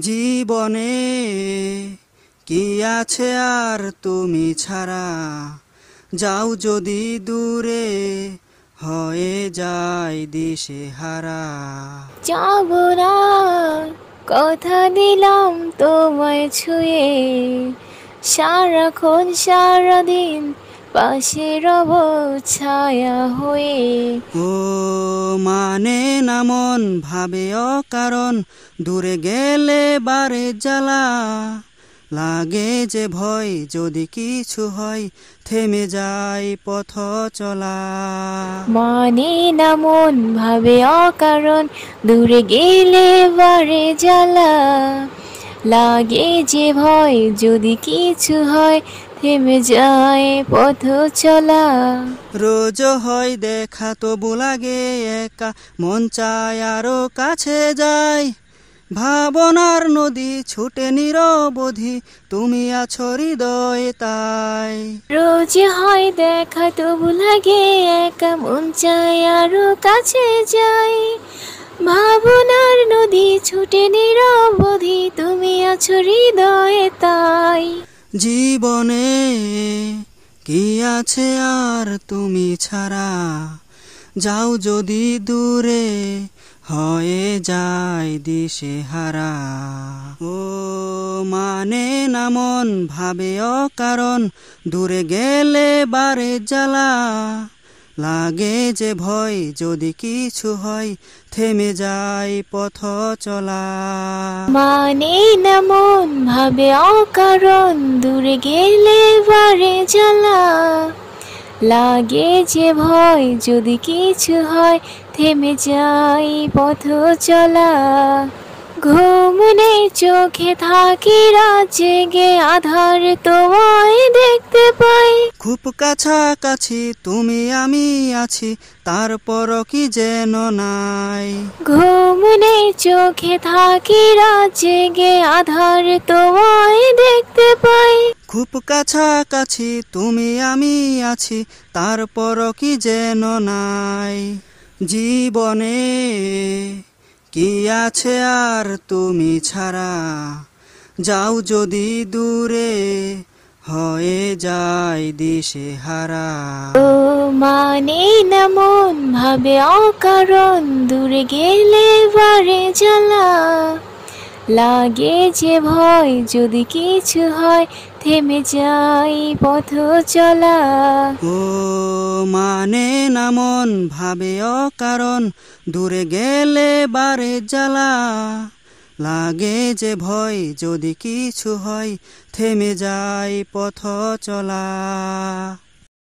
জীবনে কি আছে আর তুমি ছাড়া, যাও যদি দূরে হয়ে যায় দিশেহারা। যাব না, কথা দিলাম তোমায় ছুঁয়ে, সারাক্ষণ সারাদিন পাশে রব ছায়া হয়ে। ও মানে না মন ভাবে অকারণ, দূরে গেলে বারে জ্বালা লাগে যে ভয়, যদি কিছু হয় থেমে যায় পথ চলা। মানে না মন ভাবে অকারণ, দূরে গেলে বারে জ্বালা লাগে যে ভয়, যদি কিছু হয় থেমে যায় পথ চলা। রোজ হয় দেখা তবু লাগে একা, মন চায় আরো কাছে যায়। ভাবনার নদী ছুটে নিরবধি, তুমি আছো হৃদয়ে তাই। রোজ হয় দেখা তবু লাগে একা, মন চায় আরো কাছে যাই। ভাবনার নদী ছুটে নিরবধি, তুমি আছো হৃদয়ে তাই। জীবনে কি আছে আর তুমি ছাড়া, যাও যদি দূরে হয়ে যায় দিশেহারা। ও মানে না মন ভাবে অকারণ, দূরে গেলে বারে জ্বালা লাগে যে ভয়, যদি কিছু হয় থেমে যায় পথ চলা। মানে না মন ভাবে অকারণ, দূরে গেলে বারে জ্বালা লাগে যে ভয়, যদি কিছু হয় থেমে যায় পথ চলা। ঘুম নেই চোখে থাকি রাত জেগে, আধার তোমায় দেখতে পাই। খুব কাছাকাছি তুমি আমি আছি, তারপর কি যেন নাই। ঘুম নেই চোখে থাকি রাত জেগে, আধার তোমায় দেখতে পাই। খুব কাছাকাছি তুমি আমি আছি, তারপর কি যেন নাই। জীবনে কি আছে আর তুমি ছাড়া, যাও যদি দূরে হয়ে যায় দিশেহারা। ও মানে না মন ভাবে অকারণ, দূরে গেলে বারে জ্বালা লাগে যে ভয়, যদি কিছু হয় থেমে যায় পথ চলা। ও মানে না মন ভাবে অকারণ, দূরে গেলে বারে জ্বালা লাগে যে ভয়, যদি কিছু হয় থেমে যায় পথ চলা।